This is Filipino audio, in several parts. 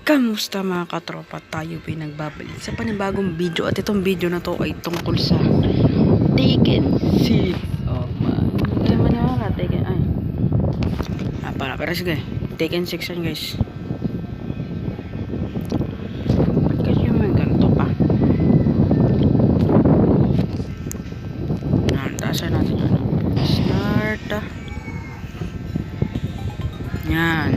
Kamusta mga katropa? Tayo pinagbabalik sa panibagong video at itong video na to ay tungkol sa Taken 6. Oh man, hindi maniwala Taken ay. Pala pero sige, Taken 6 yan guys. Ba't kasi may ganito pa? Tasan natin yun. Start. Yan.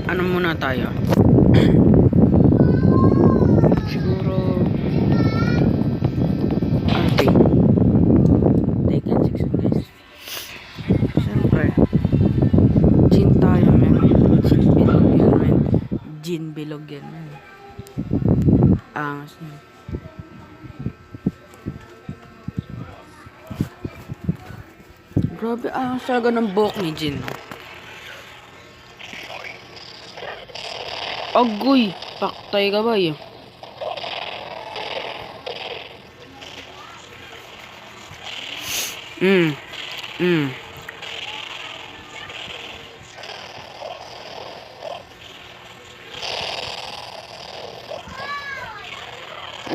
Ano muna tayo? Siguro RP Taken 6 guys. Siyempre Jin tayo men. Jin bilog yan men. Jin bilog yan men. Angas men. Grabe angas talaga ng buhok ni Jin. Agoy, paktay ka ba yun?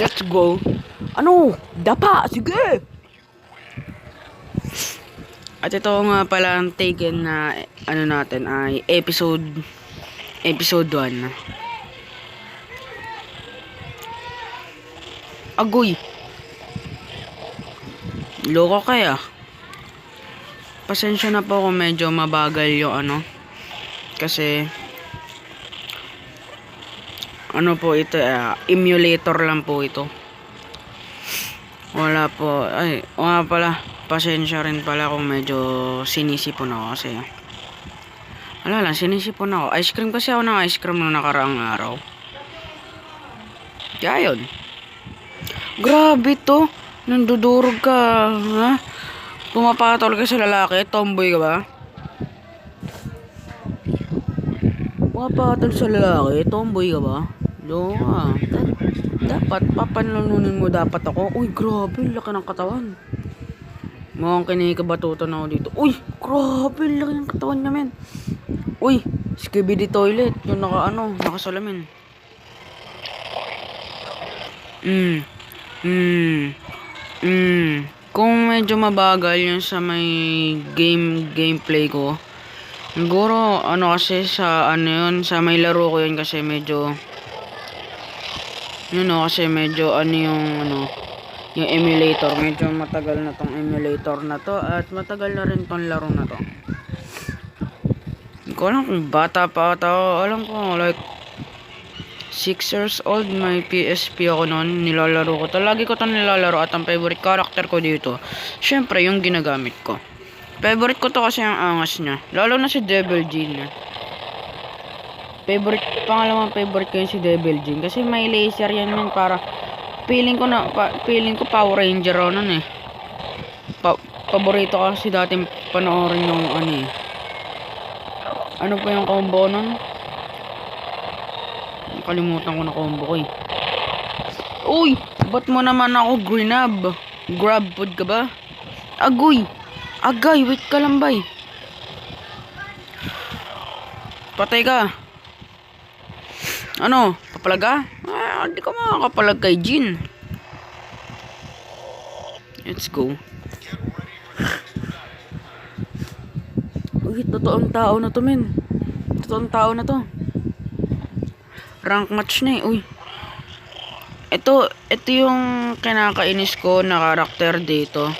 Let's go. Ano? Dapa, sige. At ito nga pala ang Taken na ano natin ay episode 1. Agoy. Loko kaya. Pasensya na po kung medyo mabagal yung ano. Kasi ano po ito, emulator lang po ito. Wala po. Ay, wala pala. Pasensya rin pala kung medyo sinisipon ako kasi. Wala lang, sinisipon ako. Ice cream kasi ako ng ice cream nung nakaraang araw. Kaya yun. Grabe to. Nandudurog ka. Ha? Pumapatol ka sa lalaki. Tomboy ka ba? Pumapatol sa lalaki. Tomboy ka ba? Loka. Dapat papanlalunin mo dapat ako. Uy, grabe. Laki ng katawan. Mukhang kinikabatutan ako dito. Uy, grabe. Laki ng katawan niya men. Uy, skibidi toilet. Yung nakasalamin. Kung medyo mabagal yung sa may gameplay ko, siguro kasi sa yun, sa may laro ko yun kasi medyo yung emulator, medyo matagal na tong emulator na to at matagal na rin tong laro na to. Hindi ko alam kung bata pa ako, alam ko like 6 years old, may PSP ako noon, nilalaro ko to. Lagi ko to nilalaro at ang favorite character ko dito, syempre yung ginagamit ko. Favorite ko to kasi ang angas niya. Lalo na si Devil Jin. Pangalawang favorite ko yung si Devil Jin. Kasi may laser yan yun para, feeling ko Power Ranger ako nun eh. Paborito ko kasi dati panoorin yung ano pa yung combo nun? Kalimutan ko na combo ko eh. Uy! Ba't mo naman ako grab food ka ba? Agoy! Agay! Wait ka lang bay! Patay ka! Ano? Papalag ka? Hindi ka makakapalag kay Jin. Let's go. Uy, totoong tao na to men. Totoong tao na to. Rank match na eh. Uy. Ito yung kinakainis ko na karakter dito.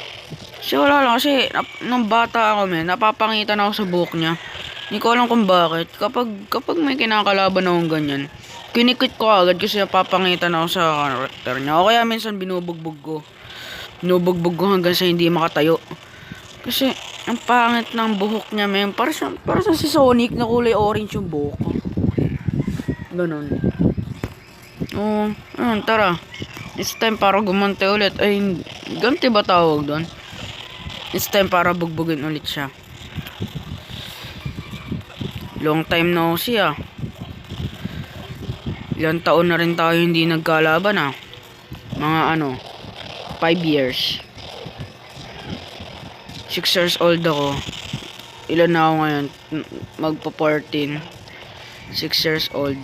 Kasi wala lang kasi nung bata ako men, napapangitan ako sa buhok niya. Hindi ko alam kung bakit. Kapag may kinakalaban akong ganyan, kinikit ko agad kasi napapangitan ako sa karakter niya. O kaya minsan binubugbog ko. Binubugbog ko hanggang sa hindi makatayo. Kasi ang pangit ng buhok niya men. Para sa si Sonic na kulay orange yung buhok. Ganon. Oo, tara. It's time para gumante ulit. Ay, ganti ba tawag doon? It's time para bugbugin ulit siya. Long time no see ah. Ilang taon na rin tayo hindi nagkalaban ah. Mga 5 years. 6 years old ako. ilan na ako ngayon? Magpa-14. 6 years old.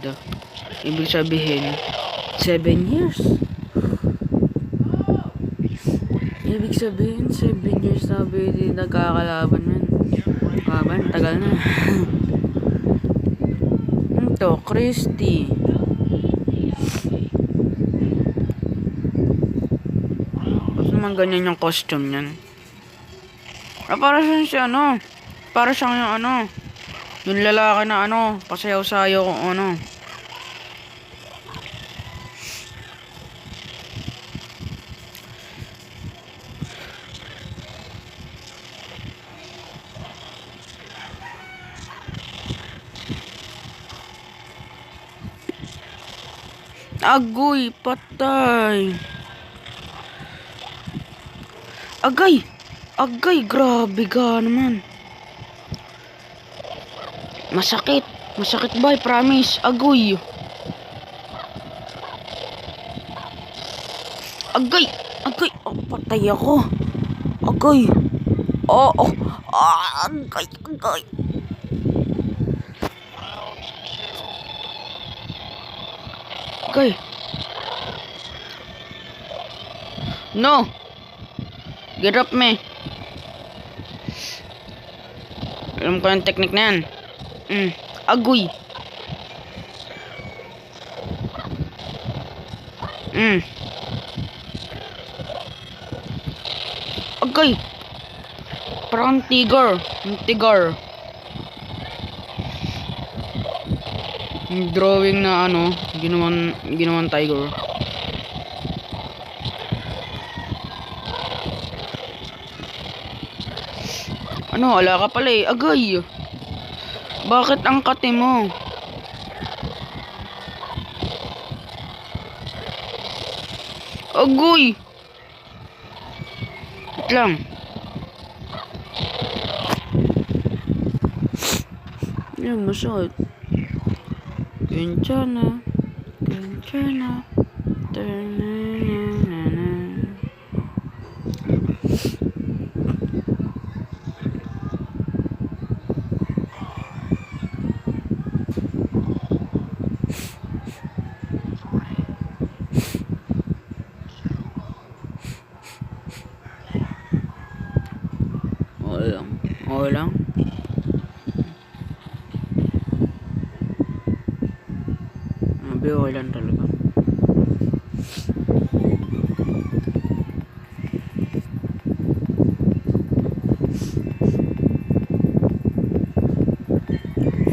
Ibig sabihin, 7 years. Ibig sabihin, 7 years na hindi nagkakalaban man. Kaban, tagal na. Ito, Christy. Ba't naman ganyan yung costume niyan? Para siyang si ano. Para siyang yung ano. Yung lalaki na ano. Pasayaw-sayaw kung ano. Agoy, patay. Agay! Agay, grabe ka naman. Masakit. Masakit ba? Promise. Agoy. Agay! Agay! Oh, patay ako. Agay. Oh, oh. Ah, agay, agay. Agay. No. Get up, me. Alam ko yung technique na yan. Agoy. Agay. Parang tiger. Tiger. Yung drawing na ano, ginawan tiger. Ano, wala ka pala eh. Agay. Bakit ang kate mo? Agoy. Wait lang. Yan, masakit. Ganchana. Ganchana. Tananana. Okay lang. Okay lang. Okay lang talaga.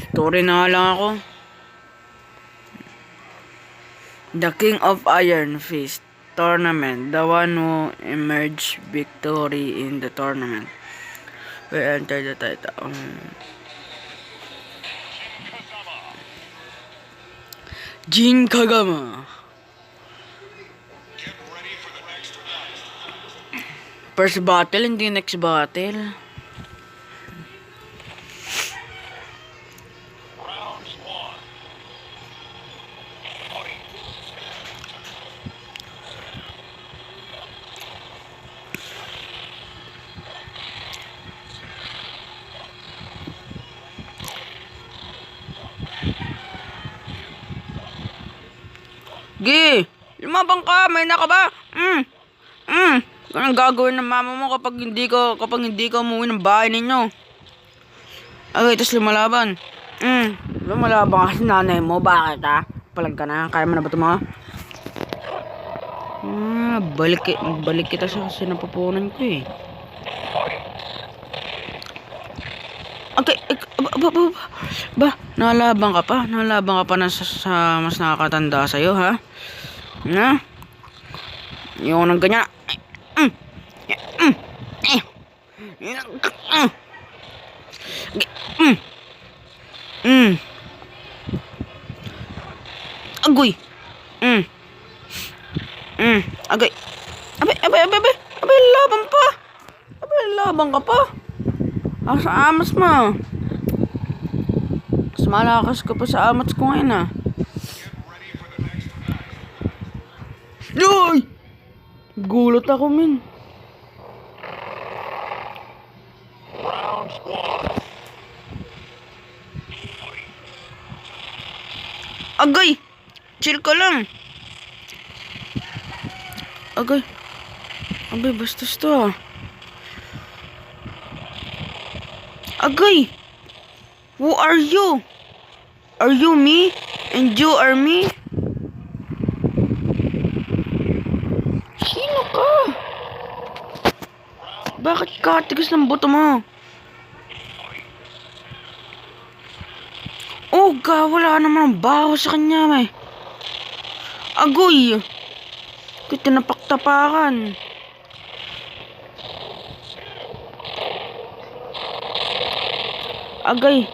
Story na lang ako. The King of Iron Fist Tournament. The one who emerged victory in the tournament will enter the title. Jin Kagama. First battle, hindi next battle. Gi! Lumabang ka! May na ka ba? Anong gagawin ng mama mo kapag hindi ka umuwi ng bahay ninyo? Okay, tapos lumalaban. Lumalaban ka sa nanay mo. Bakit ha? Palag ka na. Kaya mo na ba ito mga? Balik kita sa sinapupunan ko eh. Okay, nalaban ka pa? Nalaban ka pa na sa mas nakakatanda sa'yo, ha? Na? Yung nang ganyan. Agoy. Agay. Abay, laban pa. Abay, laban ka pa. Sa amas mo. Mas malakas ka pa sa amas ko ngayon ah. Yoy! Gulat ako min. Agay! Chill ka lang. Agay. Abay, bastos to ah. Agay! Who are you? Are you me? And you are me? Sino ka? Bakit katigas ng buto mo? Oh, wala naman ang baho sa kanya, may. Agoy! Kita napaktapakan. Agay!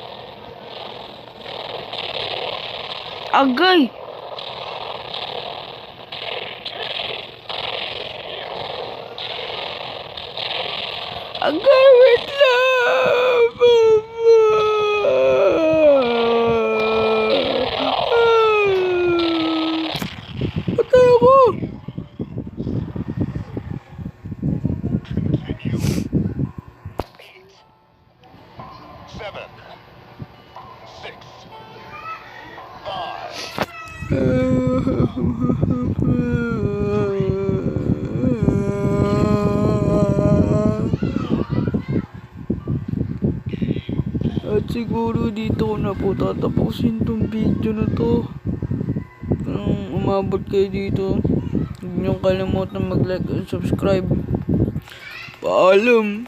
Agay! Agay, wait lang! Patay ako! Seven, six, five. At siguro dito ko na po tatapusin tong video na to. Kung umabot kayo dito, huwag niyong kalimutan mag-like and subscribe. Paalam!